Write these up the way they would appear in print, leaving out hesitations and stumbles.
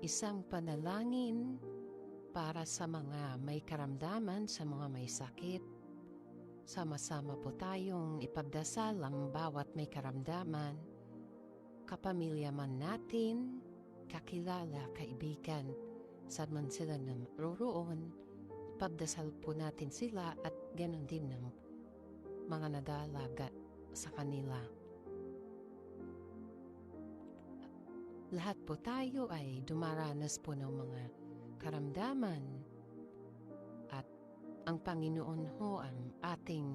isang panalangin para sa mga may karamdaman, sa mga may sakit. Sama-sama po tayong ipagdasal ang bawat may karamdaman, kapamilya man natin, kakilala, kaibigan, saan man sila naroroon. Ipagdasal po natin sila at ganon din ng mga nadalaga sa kanila. Lahat po tayo ay dumaranas po ng mga karamdaman at ang Panginoon ho ang ating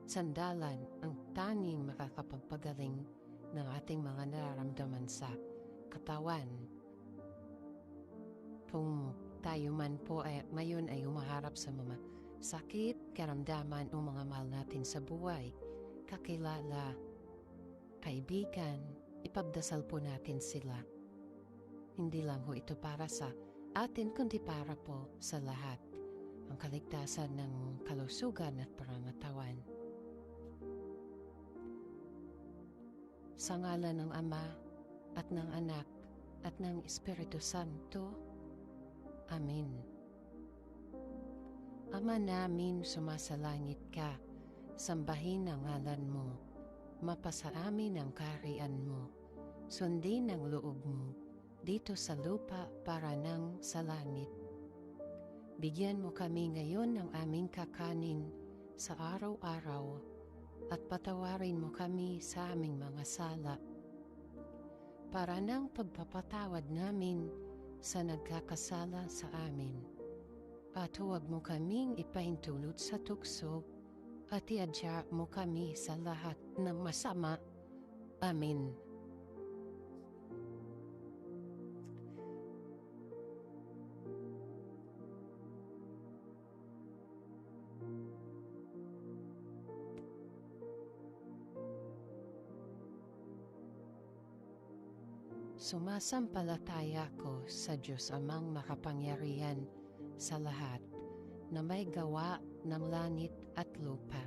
sandalan, ang tanging makakapagpagaling ng ating mga nararamdaman sa katawan. Kung tayo man po ay ngayon ay humaharap sa mga sakit, karamdaman o mga mahal natin sa buhay, kakilala, kaibigan, ipagdasal po natin sila. Hindi lang ho ito para sa atin, kundi para po sa lahat. Ang kaligtasan ng kalusugan at pangangatawan. Sa ngalan ng Ama at ng Anak at ng Espiritu Santo. Amen. Ama namin, sumasalangit ka, sambahin ang ngalan mo, mapasa amin ang kaharian mo, sundin ang loob mo, dito sa lupa para nang sa langit. Bigyan mo kami ngayon ng aming kakanin sa araw-araw at patawarin mo kami sa aming mga sala para nang pagpapatawad namin sa nagkakasala sa amin. At huwag mo kaming ipahintulot sa tukso at iadya mo kami sa lahat ng masama. Amen. Sumasampalataya ko sa Diyos Amang makapangyarihan sa lahat na may gawa ng langit at lupa.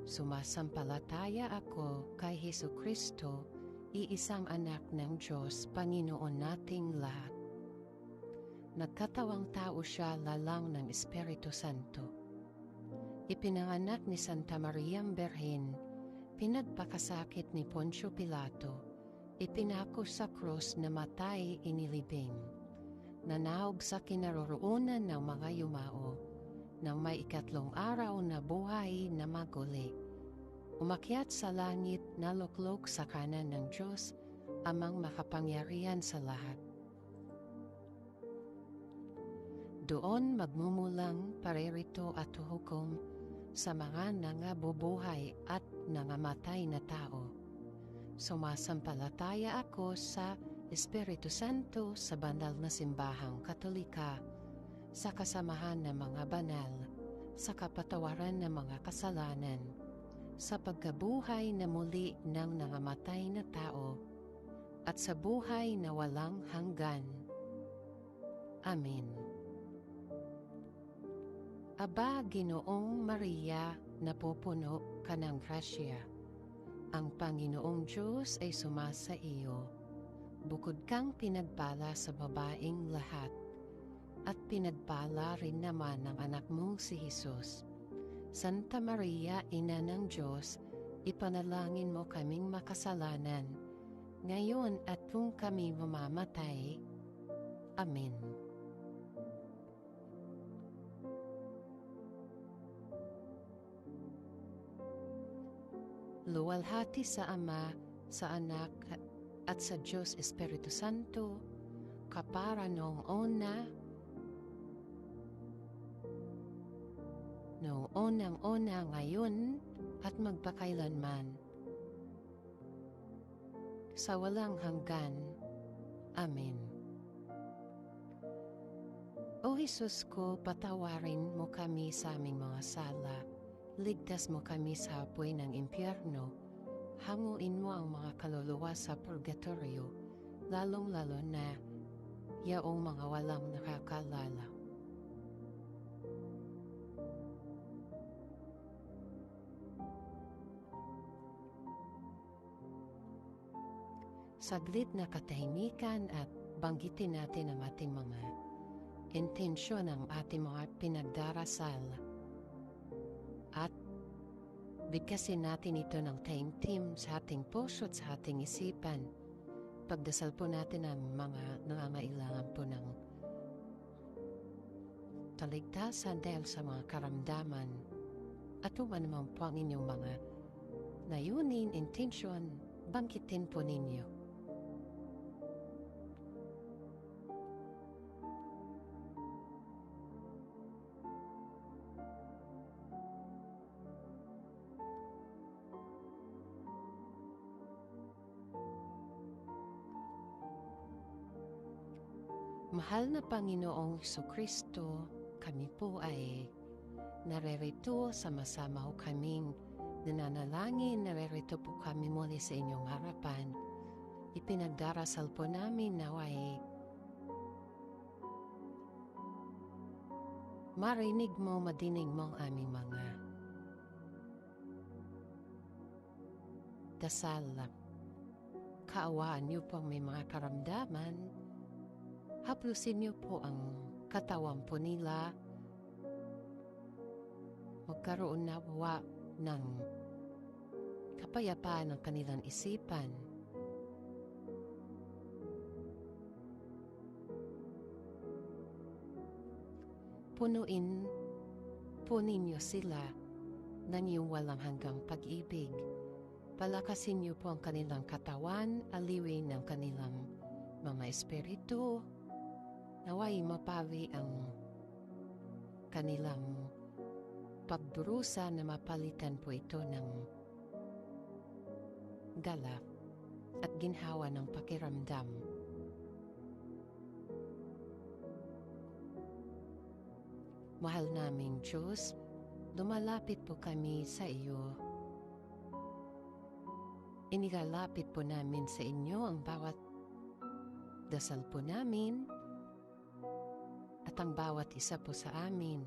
Sumasampalataya ako kay Hesukristo, iisang anak ng Diyos, Panginoon nating lahat. Nagkatawang tao siya lalang ng Espiritu Santo. Ipinanganak ni Santa Mariang Berhen, pinagpakasakit ni Poncio Pilato, ipinako sa krus, namatay, inilibing, nanahog sa kinaroroonan ng mga yumao, nang may ikatlong araw na buhay na maguli, umakyat sa langit, naluklok sa kanan ng Diyos Amang makapangyarihan sa lahat. Doon magmumulang paririto at hukom sa mga nangabubuhay at nangamatay na tao. Sumasampalataya ako sa Espiritu Santo, sa banal na simbahang Katolika, sa kasamahan ng mga banal, sa kapatawaran ng mga kasalanan, sa pagkabuhay na muli ng nangamatay na tao, at sa buhay na walang hanggan. Amen. Aba, Ginoong Maria, napupuno ka ng grasya. Ang Panginoong Diyos ay sumasa iyo. Bukod kang pinagpala sa babaeng lahat, at pinagpala rin naman ng anak mong si Jesus. Santa Maria, Ina ng Diyos, ipanalangin mo kaming makasalanan, ngayon at kung kami mamamatay. Amen. Luwalhati sa Ama, sa Anak, at sa Diyos Espiritu Santo, kapara noong unang-una ngayon, at magpakailanman, sa walang hanggan. Amen. O Jesus ko, patawarin mo kami sa aming mga sala, ligtas mo kami sa apoy ng impyerno, hanguin mo ang mga kaluluwa sa purgatorio, lalong-lalo na yaong mga walang nakakalala. Saglit na katahimikan at banggitin natin ang ating mga intensyon, ang ating mga pinagdarasal, at bigkasin natin ito ng taimtim sa ating puso at sa ating isipan. Pagdasal po natin ang mga nangangailangan po ng kaligtasan dahil sa mga karamdaman at naman po ang inyong mga layunin, intensyon, banggitin po ninyo. Mahal na Panginoong Jesucristo, kami po ay narerito, sama-sama ho kaming nananalangin, narerito po kami muli sa inyong harapan. Ipinagdarasal po namin naway marinig mo, madinig mo ang aming mga dasal. Kaawaan niyo po ang may mga karamdaman. Haplusin niyo po ang katawan po nila. Magkaroon nawa ng kapayapaan ng kanilang isipan. Punuin po ninyo sila ng iyong walang hanggang pag-ibig. Palakasin niyo po ang kanilang katawan, aliwin ng kanilang mga espiritu. Naway mapawi ang kanilang pagdurusa na mapalitan po ito ng galak at ginhawa ng pakiramdam. Mahal naming Diyos, lumalapit po kami sa iyo. Inilalapit po namin sa inyo ang bawat dasal po namin at ang bawat isa po sa amin.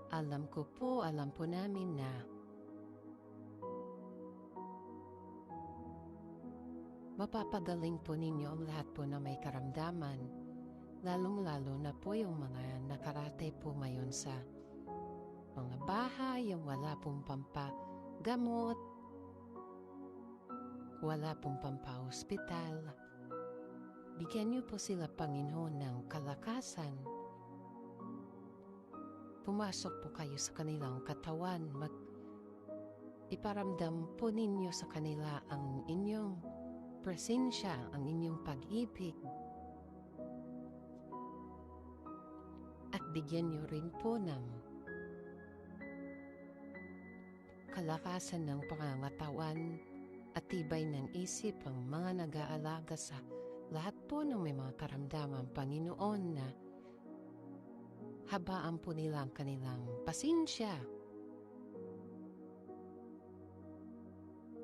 Alam po namin na mapapagaling po ninyo ang lahat po na may karamdaman, lalong-lalo na po yung mga nakarate po ngayon sa mga bahay, yung wala pong pampagamot, wala pong pampahospital. Bigyan niyo po sila, Panginoon, ng kalakasan. Pumasok po kayo sa kanilang katawan. Iparamdam po ninyo sa kanila ang inyong presensya, ang inyong pag-ibig. At bigyan niyo rin po ng kalakasan ng pangangatawan at tibay ng isip ang mga nag-aalaga sa lahat po ng may mga karamdaman, Panginoon, na habaan po nila ang kanilang pasensya.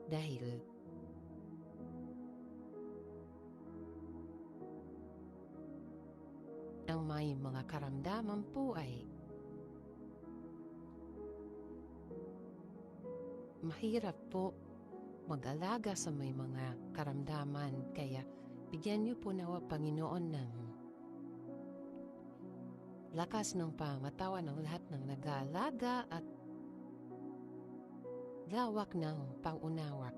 Dahil ang may mga karamdaman po ay mahirap po mag-alaga sa may mga karamdaman, kaya bigyan niyo po nawa, Panginoon, ng lakas ng pangatawan ng lahat ng nag-aalaga at lawak ng pangunawa.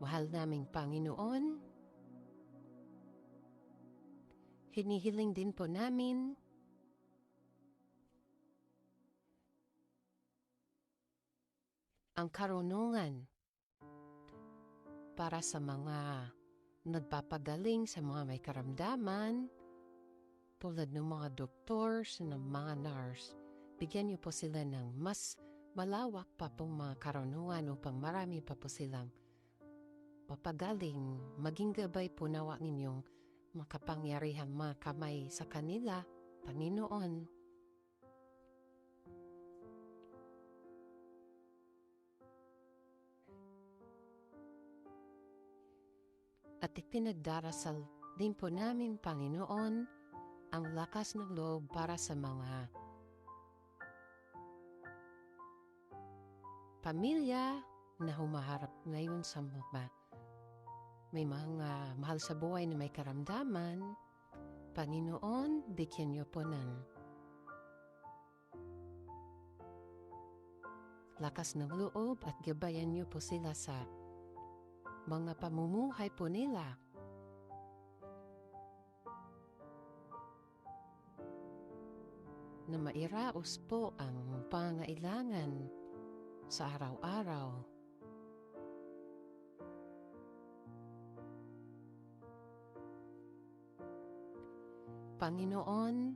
Mahal naming Panginoon, hinihiling din po namin ang karunungan para sa mga nagpapagaling sa mga may karamdaman, tulad ng mga doctors, ng mga nurse. Bigyan niyo po sila ng mas malawak pa pong mga karunungan upang marami pa po silang papagaling. Maging gabay po nawa ninyong makapangyarihang mga kamay sa kanila, Panginoon. At ipinagdarasal din po namin, Panginoon, ang lakas ng loob para sa mga pamilya na humaharap ngayon sa may mga mahal sa buhay na may karamdaman. Panginoon, bigyan niyo po ng lakas ng loob at gabayan niyo po sila sa mga pamumuhay po nila. Na mairaos po ang pangailangan sa araw-araw. Panginoon,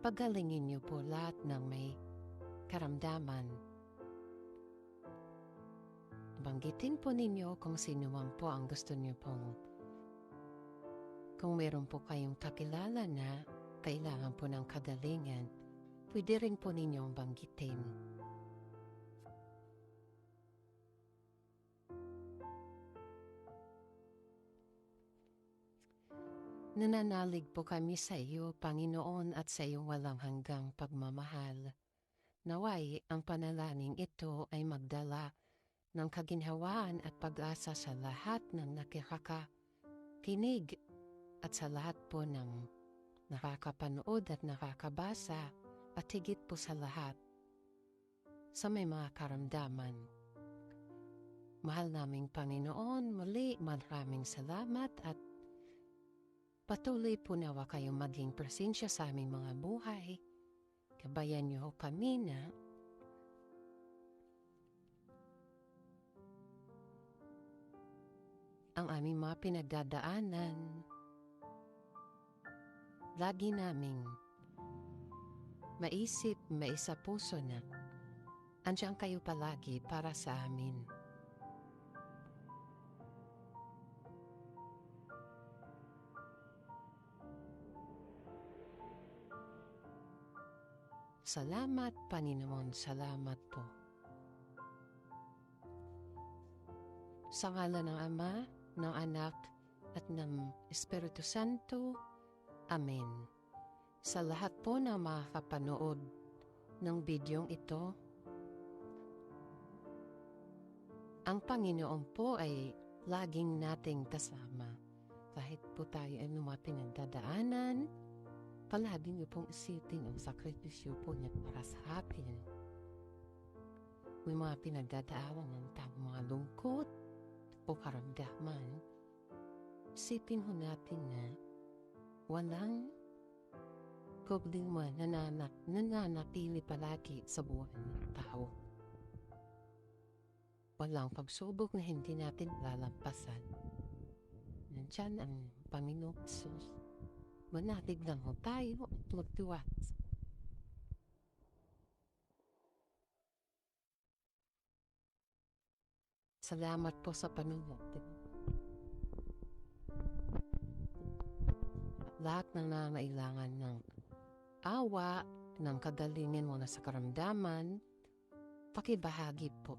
pagalingin niyo po lahat ng may karamdaman. Banggitin po ninyo kung sino man po ang gusto niyo pong. Kung meron po kayong kakilala na kailangan po ng kagalingan, pwede rin po ninyong banggitin. Nananalig po kami sa iyo, Panginoon, at sa iyong walang hanggang pagmamahal. Naway, ang panalangin ito ay magdala ng kaginhawaan at pag-asa sa lahat ng nakakakinig at sa lahat po ng nakakapanood at nakakabasa at higit po sa lahat sa may mga karamdaman. Mahal naming Panginoon, muli maraming salamat at patuloy po nawa kayong maging presensya sa aming mga buhay. Gabayan niyo kami na ang aming mga pinagdadaanan, lagi naming maisip, maisa puso na andiyan kayo palagi para sa amin. Salamat, Panginoon, salamat po. Sa ngalan ng Ama, ng Anak, at ng Espiritu Santo. Amen. Sa lahat po na makakapanood ng bidyong ito, ang Panginoon po ay laging nating kasama. Kahit po tayo ay mga pinagdadaanan, palagi niyo pong isipin ang sakripisyo po niya para sa akin. May mga pinagdadaanan ng mga lungkot o karamdaman. Isipin ho natin na walang problema nananatili palagi sa buhay ng tao. Walang pagsubok na hindi natin lalampasan. Nandiyan ang Panginoong Jesus. Manatig lang ho tayo at magtiwala. Salamat po sa panonood. Lahat ng nangangailangan ng awa, ng kagalingan mula sa karamdaman, pakibahagi po